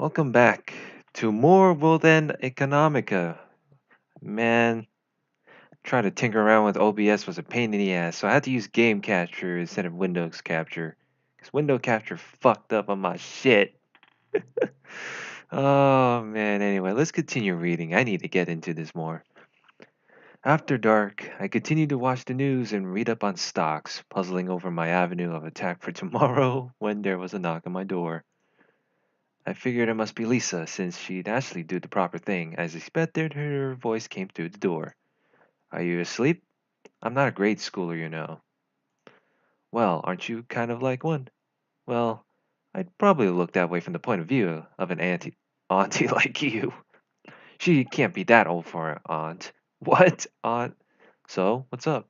Welcome back to more World End Economica. Man, trying to tinker around with OBS was a pain in the ass, so I had to use Game Capture instead of Windows Capture. Because Window Capture fucked up on my shit. Oh man, anyway, let's continue reading. I need to get into this more. After dark, I continued to watch the news and read up on stocks, puzzling over my avenue of attack for tomorrow when there was a knock on my door. I figured it must be Lisa, since she'd actually do the proper thing, as expected her voice came through the door. Are you asleep? I'm not a grade schooler, you know. Well, aren't you kind of like one? Well, I'd probably look that way from the point of view of an auntie like you. She can't be that old for an aunt. What? Aunt? So, what's up?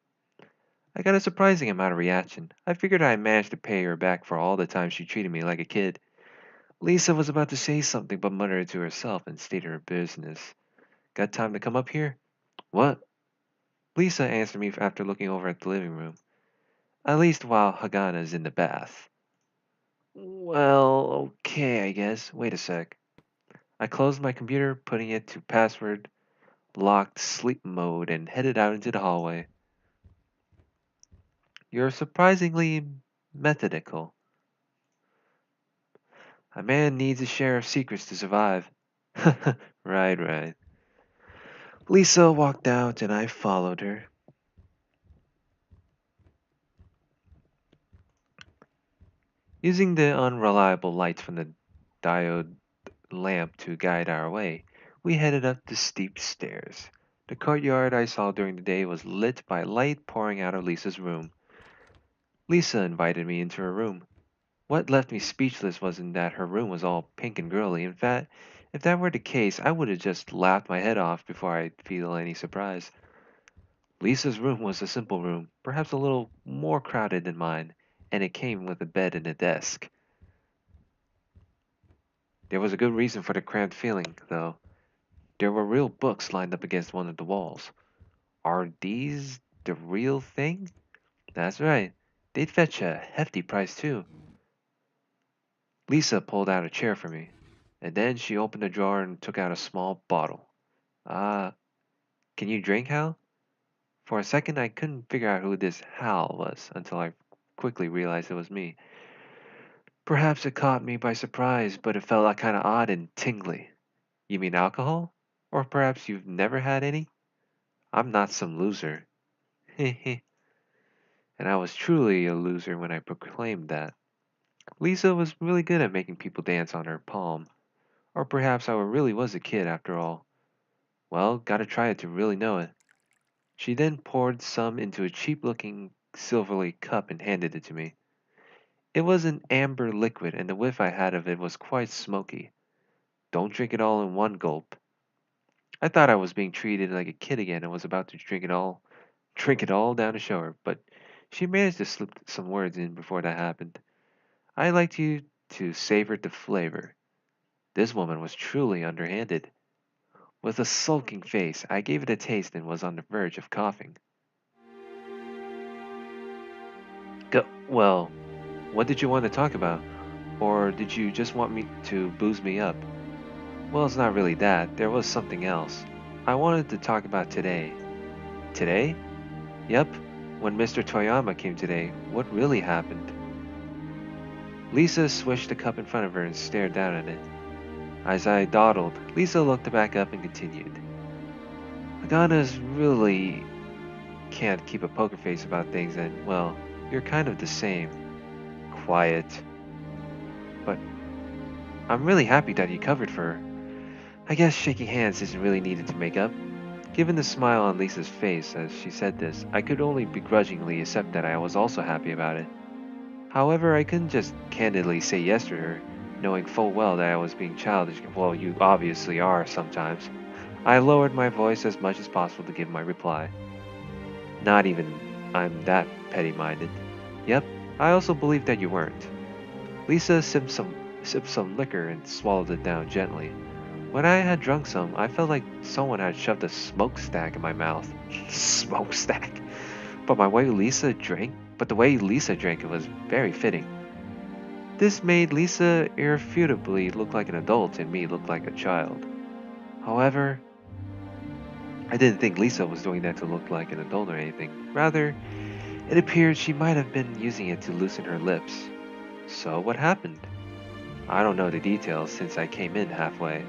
I got a surprising amount of reaction. I figured I managed to pay her back for all the time she treated me like a kid. Lisa was about to say something but muttered to herself and stated her business. Got time to come up here? What? Lisa answered me after looking over at the living room. At least while Hagana's in the bath. Well, okay, I guess. Wait a sec. I closed my computer, putting it to password locked sleep mode, and headed out into the hallway. You're surprisingly methodical. A man needs a share of secrets to survive. Right. Lisa walked out, and I followed her. Using the unreliable lights from the diode lamp to guide our way, we headed up the steep stairs. The courtyard I saw during the day was lit by light pouring out of Lisa's room. Lisa invited me into her room. What left me speechless wasn't that her room was all pink and girly. In fact, if that were the case, I would have just laughed my head off before I'd feel any surprise. Lisa's room was a simple room, perhaps a little more crowded than mine, and it came with a bed and a desk. There was a good reason for the cramped feeling, though. There were real books lined up against one of the walls. Are these the real thing? That's right. They'd fetch a hefty price, too. Lisa pulled out a chair for me, and then she opened a drawer and took out a small bottle. Ah, can you drink, Hal? For a second, I couldn't figure out who this Hal was until I quickly realized it was me. Perhaps it caught me by surprise, but it felt like kind of odd and tingly. You mean alcohol? Or perhaps you've never had any? I'm not some loser. Heh. And I was truly a loser when I proclaimed that. Lisa was really good at making people dance on her palm. Or perhaps I really was a kid after all. Well, gotta try it to really know it. She then poured some into a cheap looking silvery cup and handed it to me. It was an amber liquid, and the whiff I had of it was quite smoky. Don't drink it all in one gulp. I thought I was being treated like a kid again and was about to drink it all down the shower, but she managed to slip some words in before that happened. I liked you to savor the flavor. This woman was truly underhanded. With a sulking face, I gave it a taste and was on the verge of coughing. Well, what did you want to talk about? Or did you just want me to booze me up? Well, it's not really that. There was something else. I wanted to talk about today. Today? Yep. When Mr. Toyama came today, what really happened? Lisa swished the cup in front of her and stared down at it. As I dawdled, Lisa looked back up and continued. Agana's really can't keep a poker face about things, and, well, you're kind of the same. Quiet. But I'm really happy that you covered for her. I guess shaking hands isn't really needed to make up. Given the smile on Lisa's face as she said this, I could only begrudgingly accept that I was also happy about it. However, I couldn't just candidly say yes to her, knowing full well that I was being childish. Well, you obviously are sometimes. I lowered my voice as much as possible to give my reply. Not even I'm that petty-minded. Yep, I also believe that you weren't. Lisa sipped some liquor and swallowed it down gently. When I had drunk some, I felt like someone had shoved a smokestack in my mouth. Smokestack. But the way Lisa drank it was very fitting. This made Lisa irrefutably look like an adult and me look like a child. However, I didn't think Lisa was doing that to look like an adult or anything. Rather, it appeared she might have been using it to loosen her lips. So, what happened? I don't know the details since I came in halfway.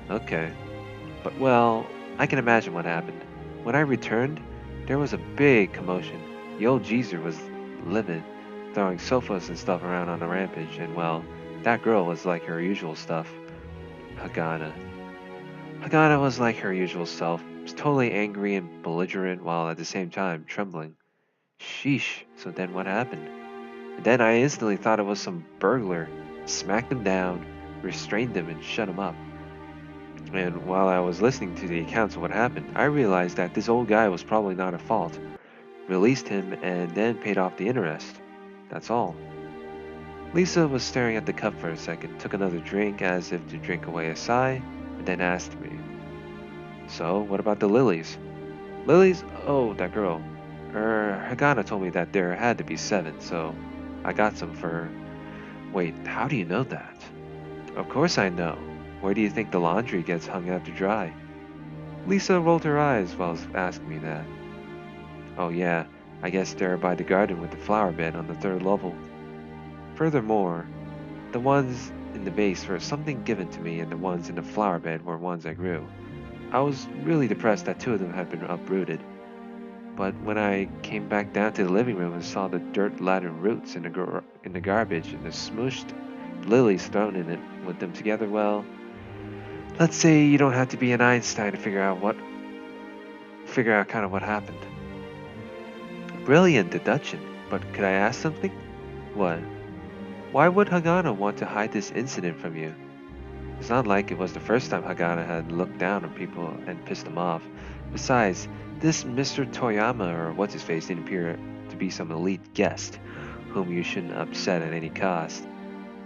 Okay, but well, I can imagine what happened. When I returned, there was a big commotion. The old geezer was livid, throwing sofas and stuff around on a rampage, and well, that girl was like her usual stuff. Hagana. Hagana was like her usual self, was totally angry and belligerent while at the same time trembling. Sheesh, so then what happened? And then I instantly thought it was some burglar. Smacked him down, restrained him, and shut him up. And while I was listening to the accounts of what happened, I realized that this old guy was probably not at fault. Released him and then paid off the interest. That's all. Lisa was staring at the cup for a second, took another drink as if to drink away a sigh, and then asked me, "So, what about the lilies?" "Lilies? Oh, that girl. Hagana told me that there had to be 7, so I got some for her." "Wait, how do you know that?" "Of course I know. Where do you think the laundry gets hung out to dry?" Lisa rolled her eyes while asking me that. "Oh yeah, I guess they're by the garden with the flower bed on the 3rd level. Furthermore, the ones in the vase were something given to me and the ones in the flower bed were ones I grew. I was really depressed that 2 of them had been uprooted. But when I came back down to the living room and saw the dirt-laden roots in the garbage and the smooshed lilies thrown in it with them together, well, let's say you don't have to be an Einstein to figure out kind of what happened." "Brilliant deduction, but could I ask something?" "What?" "Why would Hagana want to hide this incident from you? It's not like it was the first time Hagana had looked down on people and pissed them off. Besides, this Mr. Toyama or what's-his-face didn't appear to be some elite guest, whom you shouldn't upset at any cost.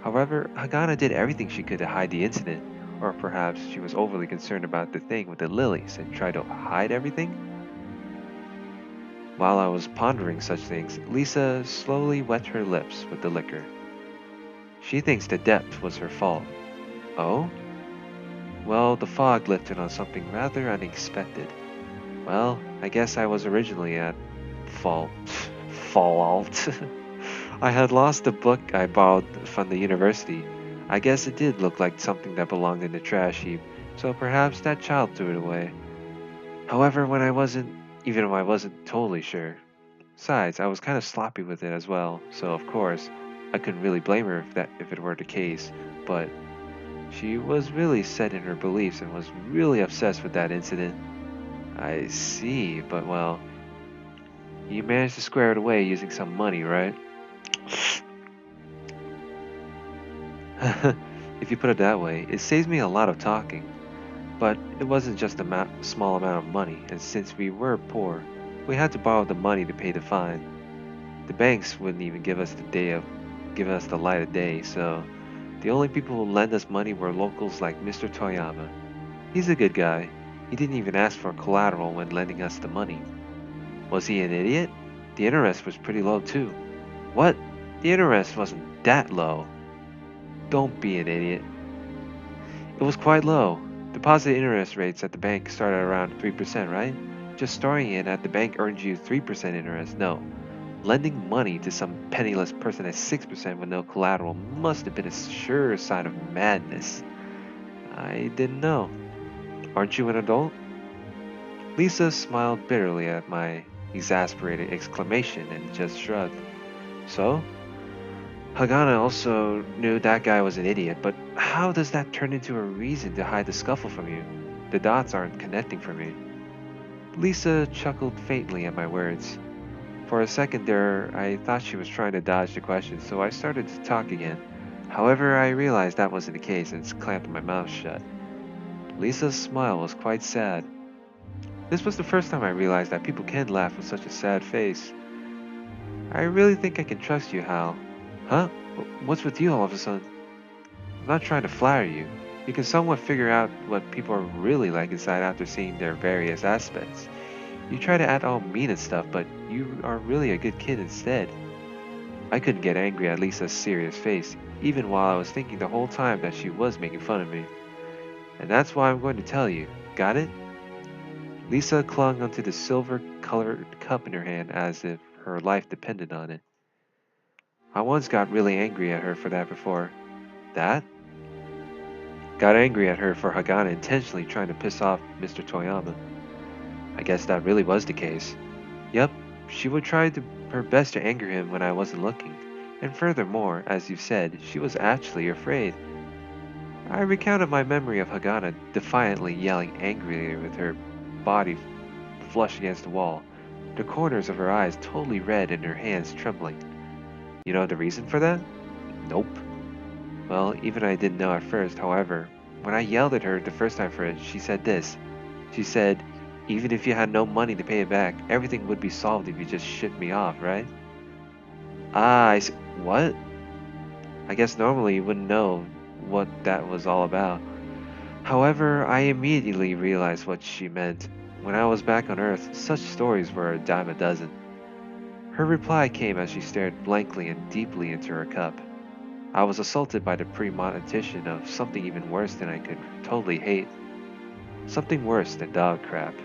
However, Hagana did everything she could to hide the incident, or perhaps she was overly concerned about the thing with the lilies and tried to hide everything?" While I was pondering such things, Lisa slowly wet her lips with the liquor. "She thinks the depth was her fault." "Oh?" "Well, the fog lifted on something rather unexpected. Well, I guess I was originally at fault. Fault. I had lost a book I borrowed from the university. I guess it did look like something that belonged in the trash heap, so perhaps that child threw it away. However, even when I wasn't totally sure. Besides, I was kind of sloppy with it as well, so of course, I couldn't really blame her if it were the case, but she was really set in her beliefs and was really obsessed with that incident." "I see, but well, you managed to square it away using some money, right?" "If you put it that way, it saves me a lot of talking. But it wasn't just a small amount of money, and since we were poor, we had to borrow the money to pay the fine. The banks wouldn't even give us the light of day, so the only people who lend us money were locals like Mr. Toyama. He's a good guy. He didn't even ask for collateral when lending us the money." "Was he an idiot? The interest was pretty low too." "What? The interest wasn't that low." "Don't be an idiot. It was quite low. Deposit interest rates at the bank started around 3%, right? Just storing it at the bank earned you 3% interest. No. Lending money to some penniless person at 6% with no collateral must have been a sure sign of madness." "I didn't know." "Aren't you an adult?" Lisa smiled bitterly at my exasperated exclamation and just shrugged. "So? Hagana also knew that guy was an idiot, but how does that turn into a reason to hide the scuffle from you? The dots aren't connecting for me." Lisa chuckled faintly at my words. For a second there, I thought she was trying to dodge the question, so I started to talk again. However, I realized that wasn't the case and clamped my mouth shut. Lisa's smile was quite sad. This was the first time I realized that people can laugh with such a sad face. "I really think I can trust you, Hal." "Huh? What's with you all of a sudden?" "I'm not trying to flatter you. You can somewhat figure out what people are really like inside after seeing their various aspects. You try to act all mean and stuff, but you are really a good kid instead." I couldn't get angry at Lisa's serious face, even while I was thinking the whole time that she was making fun of me. And that's why I'm going to tell you. Got it? Lisa clung onto the silver colored cup in her hand as if her life depended on it. I once got really angry at her for that before. That? Got angry at her for Hagana intentionally trying to piss off Mr. Toyama. I guess that really was the case. Yep, she would try her best to anger him when I wasn't looking. And furthermore, as you've said, she was actually afraid. I recounted my memory of Hagana defiantly yelling angrily with her body flush against the wall, the corners of her eyes totally red and her hands trembling. You know the reason for that? Nope. Well, even I didn't know at first, however, when I yelled at her the first time for it, she said this. She said, even if you had no money to pay it back, everything would be solved if you just shipped me off, right? What? I guess normally you wouldn't know what that was all about. However, I immediately realized what she meant. When I was back on Earth, such stories were a dime a dozen. Her reply came as she stared blankly and deeply into her cup. I was assaulted by the premonition of something even worse than I could totally hate. Something worse than dog crap.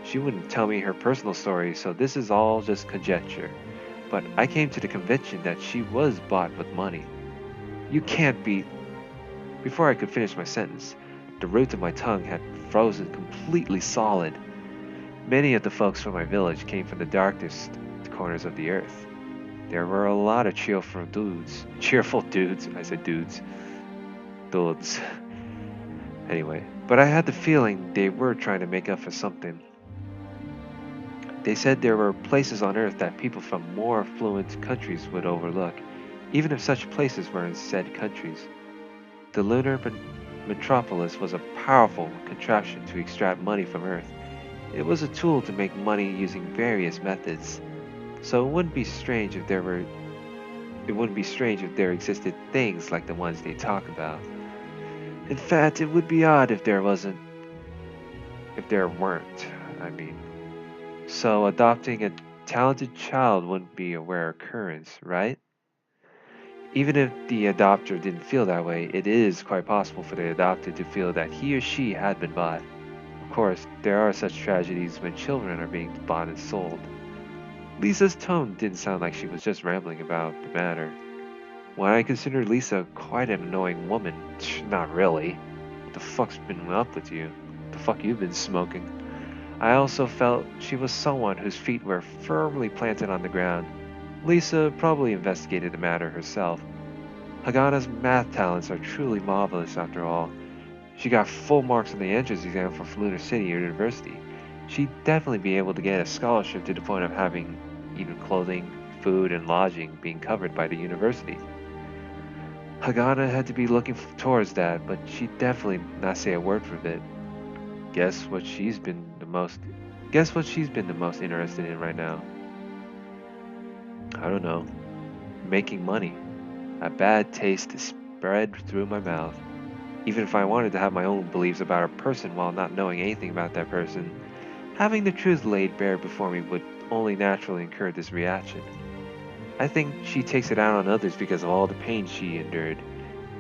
She wouldn't tell me her personal story, so this is all just conjecture. But I came to the conviction that she was bought with money. You can't be. Before I could finish my sentence, the root of my tongue had frozen completely solid. Many of the folks from my village came from the darkest corners of the earth. There were a lot of cheerful dudes. Cheerful dudes. I said dudes. Dudes. Anyway, but I had the feeling they were trying to make up for something. They said there were places on Earth that people from more affluent countries would overlook, even if such places were in said countries. The lunar metropolis was a powerful contraption to extract money from Earth. It was a tool to make money using various methods. So it wouldn't be strange if there existed things like the ones they talk about. In fact, it would be odd if there weren't, I mean. So adopting a talented child wouldn't be a rare occurrence, right? Even if the adopter didn't feel that way, it is quite possible for the adopted to feel that he or she had been bought. Of course, there are such tragedies when children are being bought and sold. Lisa's tone didn't sound like she was just rambling about the matter. When I considered Lisa quite an annoying woman, not really. What the fuck's been up with you? What the fuck you been smoking? I also felt she was someone whose feet were firmly planted on the ground. Lisa probably investigated the matter herself. Hagana's math talents are truly marvelous after all. She got full marks on the entrance exam for Lunar City University. She'd definitely be able to get a scholarship to the point of having even clothing, food, and lodging being covered by the university. Hagana had to be looking towards that, but she'd definitely not say a word for it. Guess what she's been the most interested in right now? I don't know. Making money. A bad taste spread through my mouth. Even if I wanted to have my own beliefs about a person while not knowing anything about that person, having the truth laid bare before me would only naturally incur this reaction. I think she takes it out on others because of all the pain she endured.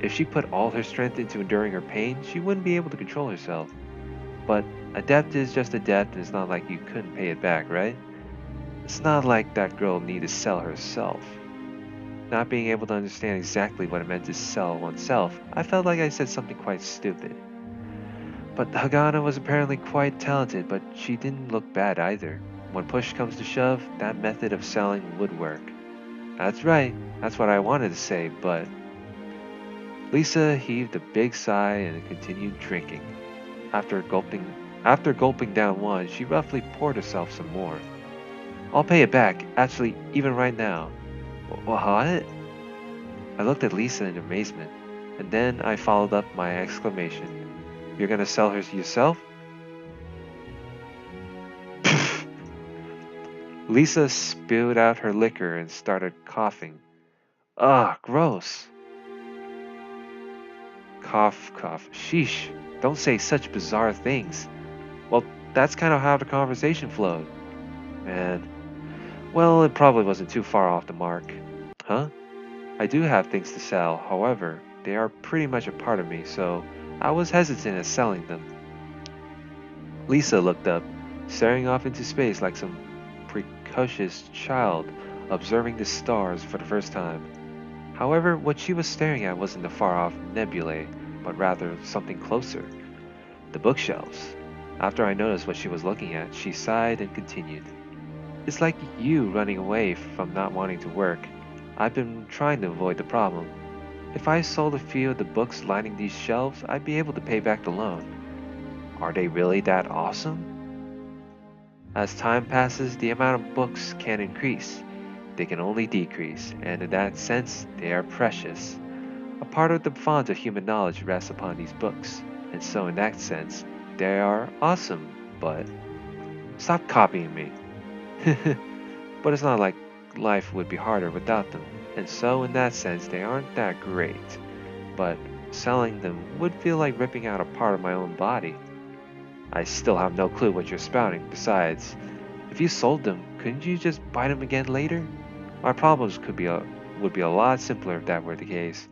If she put all her strength into enduring her pain, she wouldn't be able to control herself. But a debt is just a debt, and it's not like you couldn't pay it back, right? It's not like that girl needed to sell herself. Not being able to understand exactly what it meant to sell oneself, I felt like I said something quite stupid. But Hagana was apparently quite talented, but she didn't look bad either. When push comes to shove, that method of selling would work. That's right, that's what I wanted to say, but... Lisa heaved a big sigh and continued drinking. After gulping down one, she roughly poured herself some more. I'll pay it back, actually, even right now. What? I looked at Lisa in amazement, and then I followed up my exclamation. You're gonna sell her yourself? Lisa spewed out her liquor and started coughing. Ugh, gross. Cough, cough. Sheesh, don't say such bizarre things. Well, that's kind of how the conversation flowed. Man. Well, it probably wasn't too far off the mark. Huh? I do have things to sell, however, they are pretty much a part of me, so I was hesitant at selling them. Lisa looked up, staring off into space like some precocious child observing the stars for the first time. However, what she was staring at wasn't the far off nebulae, but rather something closer the bookshelves. After I noticed what she was looking at, she sighed and continued. It's like you running away from not wanting to work. I've been trying to avoid the problem. If I sold a few of the books lining these shelves, I'd be able to pay back the loan. Are they really that awesome? As time passes, the amount of books can increase. They can only decrease, and in that sense, they are precious. A part of the font of human knowledge rests upon these books, and so in that sense, they are awesome, but stop copying me. But it's not like life would be harder without them, and so in that sense, they aren't that great. But selling them would feel like ripping out a part of my own body. I still have no clue what you're spouting. Besides, if you sold them, couldn't you just buy them again later? Our problems would be a lot simpler if that were the case.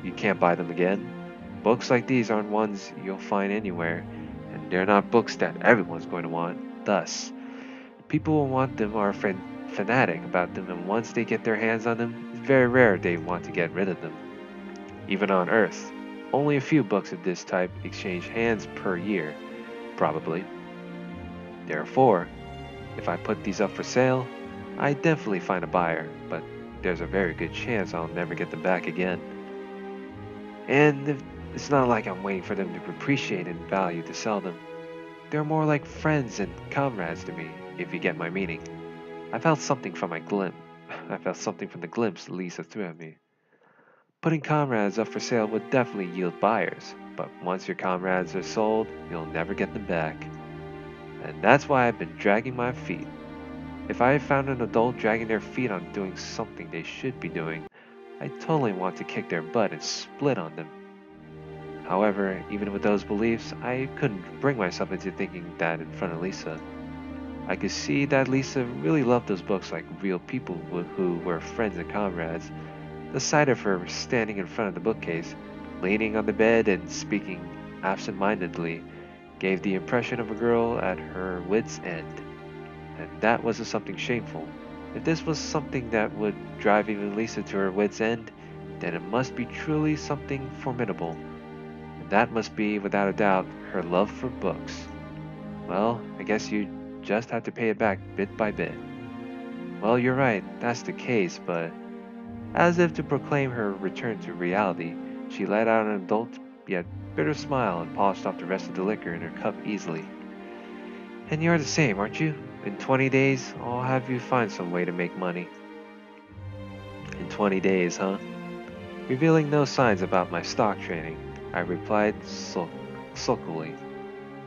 You can't buy them again. Books like these aren't ones you'll find anywhere, and they're not books that everyone's going to want. Thus, people who want them are fanatic about them, and once they get their hands on them, it's very rare they want to get rid of them. Even on Earth, only a few books of this type exchange hands per year, probably. Therefore, if I put these up for sale, I definitely find a buyer, but there's a very good chance I'll never get them back again. And it's not like I'm waiting for them to appreciate and value to sell them. They're more like friends and comrades to me, if you get my meaning. I felt something from my glimpse. I felt something from the glimpse Lisa threw at me. Putting comrades up for sale would definitely yield buyers, but once your comrades are sold, you'll never get them back. And that's why I've been dragging my feet. If I found an adult dragging their feet on doing something they should be doing, I totally want to kick their butt and split on them. However, even with those beliefs, I couldn't bring myself into thinking that in front of Lisa. I could see that Lisa really loved those books like real people who were friends and comrades. The sight of her standing in front of the bookcase, leaning on the bed and speaking absent-mindedly, gave the impression of a girl at her wits' end. And that wasn't something shameful. If this was something that would drive even Lisa to her wits' end, then it must be truly something formidable. And that must be, without a doubt, her love for books. Well, I guess you just have to pay it back bit by bit. Well, you're right, that's the case, but as if to proclaim her return to reality, she let out an adult yet bitter smile and polished off the rest of the liquor in her cup easily. And you're the same, aren't you? In 20 days, I'll have you find some way to make money. In 20 days, huh? Revealing no signs about my stock trading, I replied sulkily.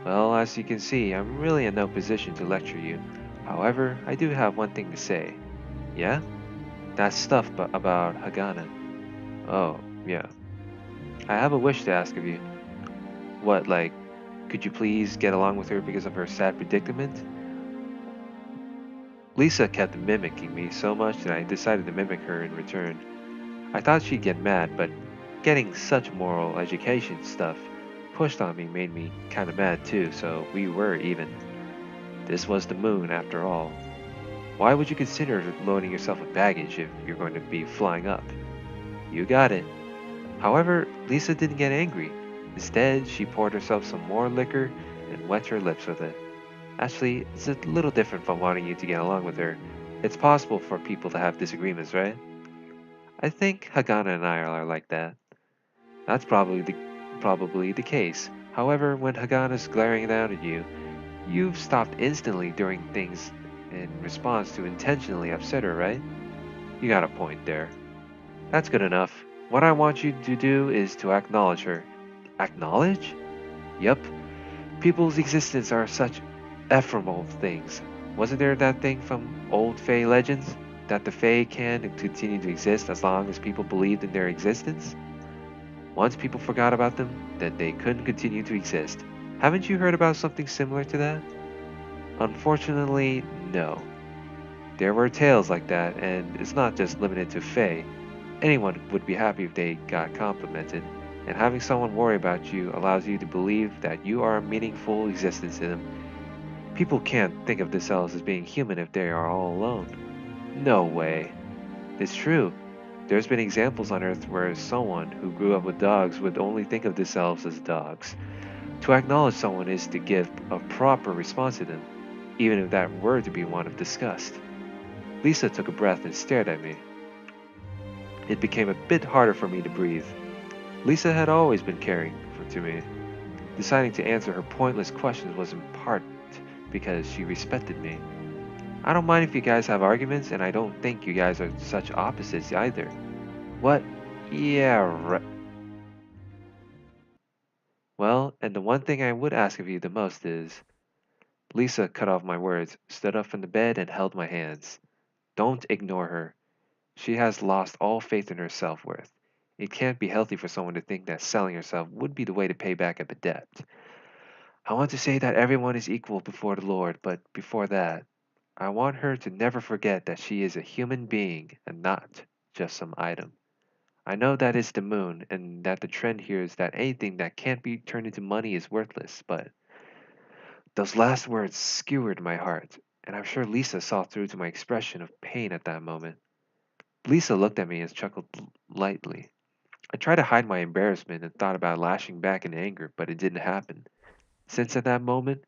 Well, as you can see, I'm really in no position to lecture you. However, I do have one thing to say. Yeah? That stuff about Hagana. Oh, yeah. I have a wish to ask of you. What, like, could you please get along with her because of her sad predicament? Lisa kept mimicking me so much that I decided to mimic her in return. I thought she'd get mad, but getting such moral education stuff pushed on me made me kinda mad too, so we were even. This was the moon, after all. Why would you consider loading yourself with baggage if you're going to be flying up? You got it. However, Lisa didn't get angry. Instead, she poured herself some more liquor and wet her lips with it. Actually, it's a little different from wanting you to get along with her. It's possible for people to have disagreements, right? I think Hagana and I are like that. That's probably the case. However, when Hagana's glaring down at you, you've stopped instantly doing things in response to intentionally upset her, right? You got a point there. That's good enough. What I want you to do is to acknowledge her. Acknowledge? Yup. People's existence are such ephemeral things. Wasn't there that thing from old Fae legends? That the Fae can continue to exist as long as people believed in their existence? Once people forgot about them, then they couldn't continue to exist. Haven't you heard about something similar to that? Unfortunately, no. There were tales like that, and it's not just limited to Faye. Anyone would be happy if they got complimented, and having someone worry about you allows you to believe that you are a meaningful existence to them. People can't think of themselves as being human if they are all alone. No way. It's true. There's been examples on Earth where someone who grew up with dogs would only think of themselves as dogs. To acknowledge someone is to give a proper response to them, even if that were to be one of disgust. Lisa took a breath and stared at me. It became a bit harder for me to breathe. Lisa had always been caring to me. Deciding to answer her pointless questions was in part because she respected me. I don't mind if you guys have arguments, and I don't think you guys are such opposites either. What? Yeah, right. Well, and the one thing I would ask of you the most is. Lisa cut off my words, stood up from the bed, and held my hands. Don't ignore her. She has lost all faith in her self worth. It can't be healthy for someone to think that selling herself would be the way to pay back a debt. I want to say that everyone is equal before the Lord, but before that, I want her to never forget that she is a human being and not just some item. I know that it's the moon and that the trend here is that anything that can't be turned into money is worthless, but those last words skewered my heart, and I'm sure Lisa saw through to my expression of pain at that moment. Lisa looked at me and chuckled lightly. I tried to hide my embarrassment and thought about lashing back in anger, but it didn't happen. Since at that moment,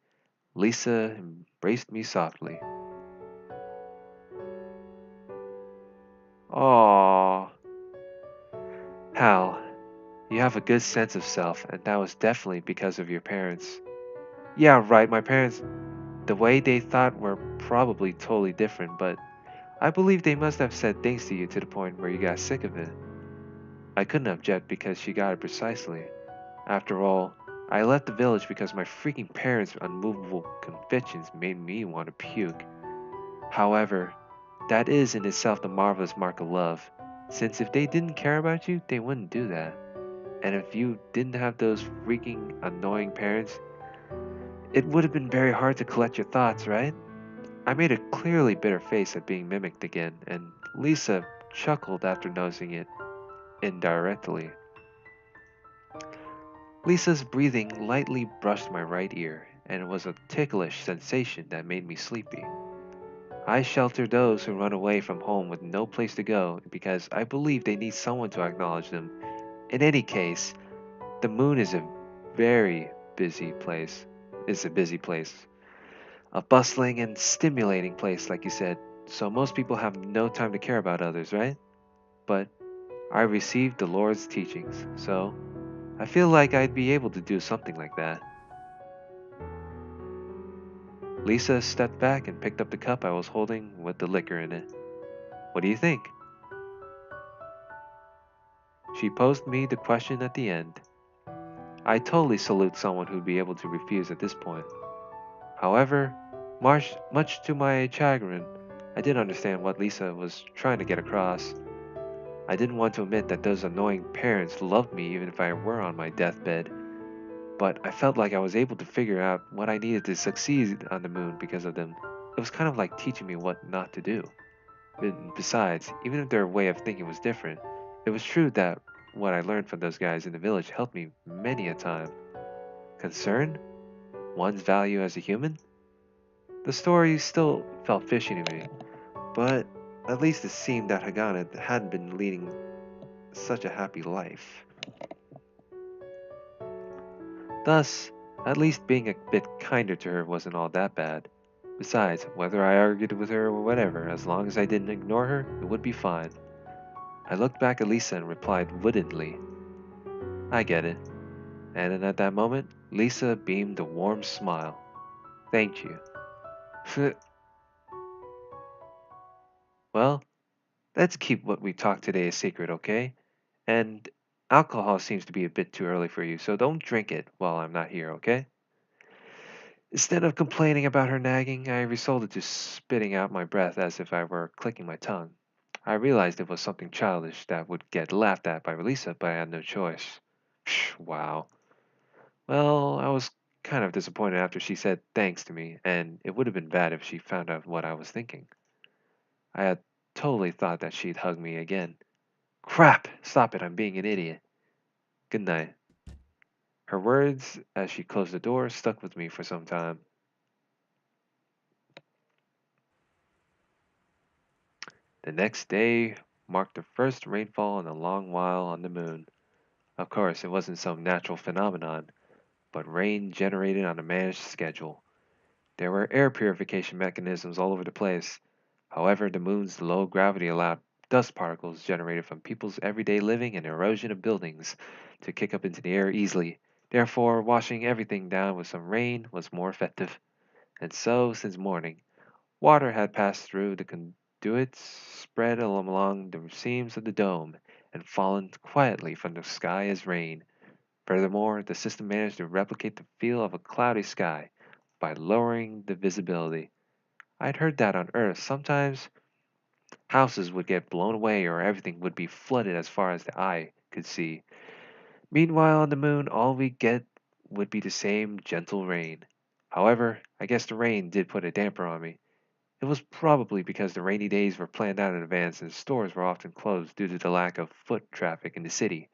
Lisa embraced me softly. Aww, Hal, you have a good sense of self, and that was definitely because of your parents. Yeah, right, my parents, the way they thought were probably totally different, but I believe they must have said things to you to the point where you got sick of it. I couldn't object because she got it precisely. After all, I left the village because my freaking parents' unmovable convictions made me want to puke. However, that is in itself the marvelous mark of love, since if they didn't care about you, they wouldn't do that. And if you didn't have those freaking annoying parents, it would have been very hard to collect your thoughts, right? I made a clearly bitter face at being mimicked again, and Lisa chuckled after noticing it indirectly. Lisa's breathing lightly brushed my right ear, and it was a ticklish sensation that made me sleepy. I shelter those who run away from home with no place to go because I believe they need someone to acknowledge them. In any case, the moon is a very busy place. It's a busy place. A bustling and stimulating place, like you said, so most people have no time to care about others, right? But I received the Lord's teachings, so I feel like I'd be able to do something like that. Lisa stepped back and picked up the cup I was holding with the liquor in it. What do you think? She posed me the question at the end. I totally salute someone who'd be able to refuse at this point. However, much to my chagrin, I did understand what Lisa was trying to get across. I didn't want to admit that those annoying parents loved me even if I were on my deathbed, but I felt like I was able to figure out what I needed to succeed on the moon because of them. It was kind of like teaching me what not to do. Besides, even if their way of thinking was different, it was true that what I learned from those guys in the village helped me many a time. Concern? One's value as a human? The story still felt fishy to me, but at least it seemed that Hagana hadn't been leading such a happy life. Thus, at least being a bit kinder to her wasn't all that bad. Besides, whether I argued with her or whatever, as long as I didn't ignore her, it would be fine. I looked back at Lisa and replied woodenly, I get it. And then at that moment, Lisa beamed a warm smile. Thank you. Well, let's keep what we talked today a secret, okay? And alcohol seems to be a bit too early for you, so don't drink it while I'm not here, okay? Instead of complaining about her nagging, I resorted to spitting out my breath as if I were clicking my tongue. I realized it was something childish that would get laughed at by Lisa, but I had no choice. Psh, wow. Well, I was kind of disappointed after she said thanks to me, and it would have been bad if she found out what I was thinking. I had totally thought that she'd hug me again. Crap! Stop it, I'm being an idiot. Good night. Her words, as she closed the door, stuck with me for some time. The next day marked the first rainfall in a long while on the moon. Of course, it wasn't some natural phenomenon, but rain generated on a managed schedule. There were air purification mechanisms all over the place. However, the moon's low gravity allowed dust particles generated from people's everyday living and erosion of buildings to kick up into the air easily. Therefore, washing everything down with some rain was more effective. And so, since morning, water had passed through the conduits, spread along the seams of the dome, and fallen quietly from the sky as rain. Furthermore, the system managed to replicate the feel of a cloudy sky by lowering the visibility. I'd heard that on Earth, sometimes houses would get blown away or everything would be flooded as far as the eye could see. Meanwhile, on the moon, all we get would be the same gentle rain. However, I guess the rain did put a damper on me. It was probably because the rainy days were planned out in advance and stores were often closed due to the lack of foot traffic in the city.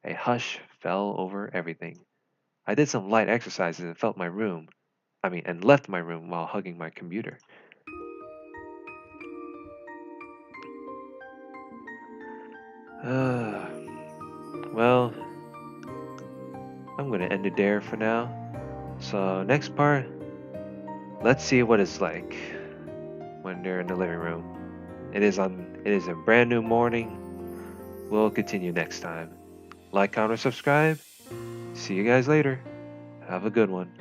A hush fell over everything. I did some light exercises and and left my room while hugging my computer. Uh, well, I'm gonna end it there for now. So next part, let's see what it's like when they're in the living room. It is a brand new morning. We'll continue next time. Like, comment, subscribe. See you guys later. Have a good one.